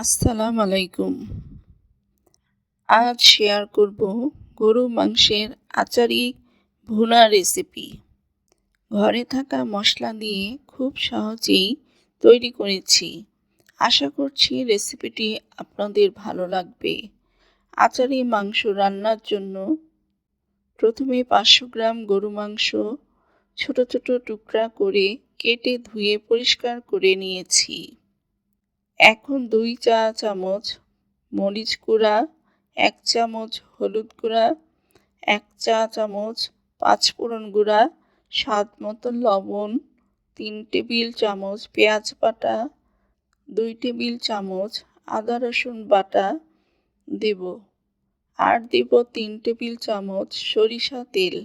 আসসালামু আলাইকুম। আজ শেয়ার করব গরু মাংসের আচারি ভুনা রেসিপি। ঘরে থাকা মশলা দিয়ে খুব সহজেই তৈরি করেছি। আশা করছি রেসিপিটি আপনাদের ভালো লাগবে। আচারি মাংস রান্নার জন্য প্রথমে 500 গ্রাম গরু মাংস ছোট ছোট টুকরা করে কেটে ধুয়ে পরিষ্কার করে নিয়েছি। এখন 2 চা চামচ মরিচ গুঁড়া, 1 চামচ হলুদ গুঁড়া, 1 চা চামচ পাঁচফোড়ন গুঁড়া, স্বাদ মতো লবণ, 3 টেবিল চামচ পেঁয়াজ বাটা, 2 টেবিল চামচ আদা রসুন বাটা দেব। আর দেব 3 টেবিল চামচ সরিষা তেল।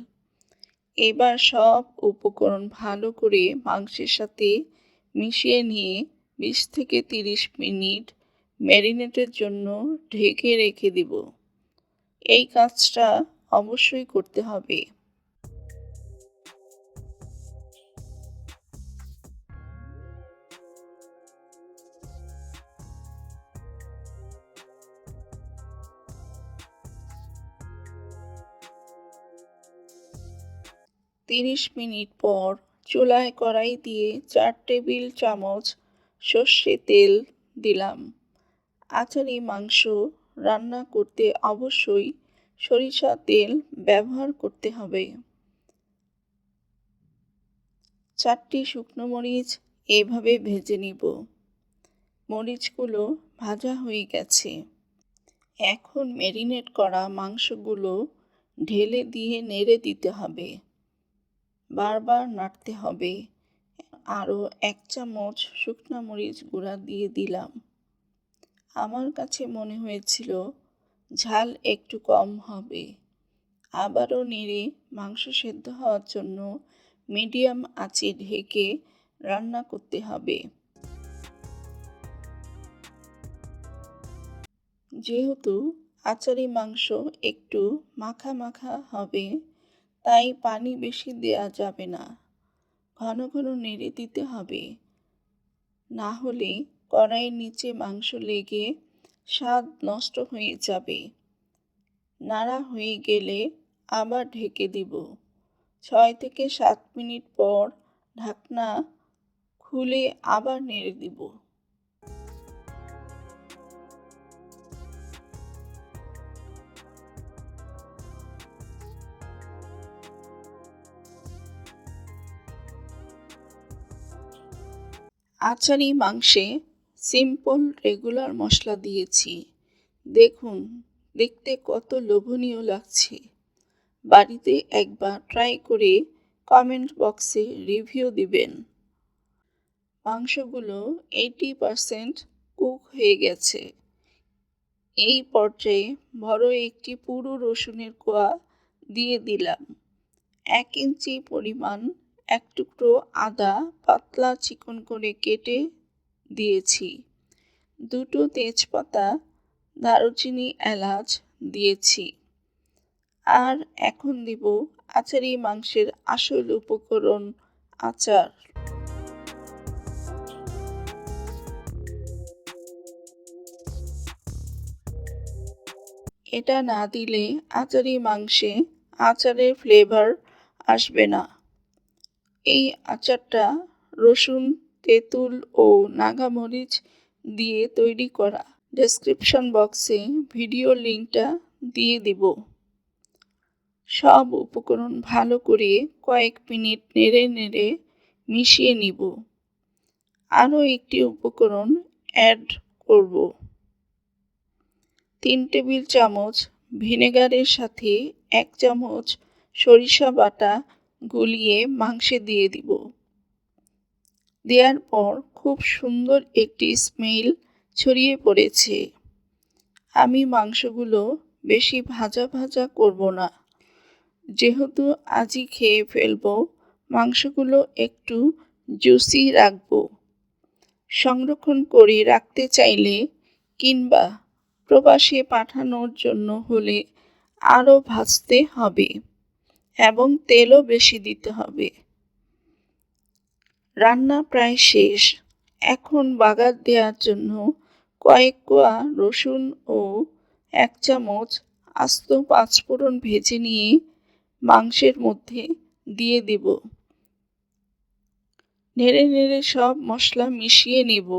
এবার সব উপকরণ ভালো করে মাংসের সাথে মিশিয়ে নিয়ে 20 থেকে 30 মিনিট ম্যারিনেটের জন্য ঢেকে রেখে দিব। এই কাজটা অবশ্যই করতে হবে। 30 মিনিট পর চুলায় কড়াই দিয়ে 4 টেবিল চামচ সর্ষে তেল দিলাম। আচারি মাংস রান্না করতে অবশ্যই সরিষা তেল ব্যবহার করতে হবে। 4টি শুকনো মরিচ এইভাবে ভেজে নিব। মরিচগুলো ভাজা হয়ে গেছে। এখন ম্যারিনেট করা মাংসগুলো ঢেলে দিয়ে নেড়ে দিতে হবে। বারবার নাড়তে হবে। আরও 1 চামচ শুকনো মরিচ গুঁড়া দিয়ে দিলাম। আমার কাছে মনে হয়েছিল ঝাল একটু কম হবে। আবারও নেড়ে মাংস সেদ্ধ হওয়ার জন্য মিডিয়াম আঁচে ঢেকে রান্না করতে হবে। যেহেতু আচারি মাংস একটু মাখা মাখা হবে, তাই পানি বেশি দেওয়া যাবে না। ঘন ঘন নেড়ে দিতে হবে, না হলে কড়াইয়ের নিচে মাংস লেগে স্বাদ নষ্ট হয়ে যাবে। নাড়া হয়ে গেলে আবার ঢেকে দিব। 6 থেকে 7 মিনিট পর ঢাকনা খুলে আবার নেড়ে দিব। আচারি মাংসে সিম্পল রেগুলার মশলা দিয়েছি। দেখুন দেখতে কত লোভনীয় লাগছে। বাড়িতে একবার ট্রাই করে কমেন্ট বক্সে রিভিউ দিবেন। মাংসগুলো 80% কুক হয়ে গেছে। এই পর্যায়ে বড় একটি পুরো রসুনের কোয়া দিয়ে দিলাম। 1 ইঞ্চি পরিমাণ 1 টুকরো আদা পাতলা চিকন করে কেটে দিয়েছি। 2টো তেজপাতা, দারুচিনি, এলাচ দিয়েছি। আর এখন দিব আচারি মাংসের আসল উপকরণ, আচার। এটা না দিলে আচারি মাংসে আচারের ফ্লেভার আসবে না। এই আচারটা রসুন, তেঁতুল ও নাগামরিচ দিয়ে তৈরি করা। ডেসক্রিপশন বক্সে ভিডিও লিঙ্কটা দিয়ে দিব। সব উপকরণ ভালো করে কয়েক মিনিট নেড়ে নেড়ে মিশিয়ে নিব। আরও একটি উপকরণ অ্যাড করব। 3 টেবিল চামচ ভিনেগারের সাথে 1 চামচ সরিষা বাটা গুলিয়ে মাংসে দিয়ে দিব। দেওয়ার পর খুব সুন্দর একটি স্মেল ছড়িয়ে পড়েছে। আমি মাংসগুলো বেশি ভাজা ভাজা করব না। যেহেতু আজই খেয়ে ফেলব, মাংসগুলো একটু জুসি রাখব। সংরক্ষণ করে রাখতে চাইলে কিংবা প্রবাসে পাঠানোর জন্য হলে আরও ভাজতে হবে এবং তেলও বেশি দিতে হবে। রান্না প্রায় শেষ। এখন বাগার দেওয়ার জন্য কয়েক কোয়া রসুন ও 1 চামচ আস্ত পাঁচফোড়ন ভেজে নিয়ে মাংসের মধ্যে দিয়ে দেব। নেড়ে নেড়ে সব মশলা মিশিয়ে নেব।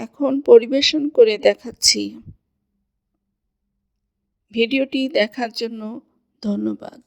এখন পরিবেশন করে দেখাচ্ছি। ভিডিওটি দেখার জন্য ধন্যবাদ।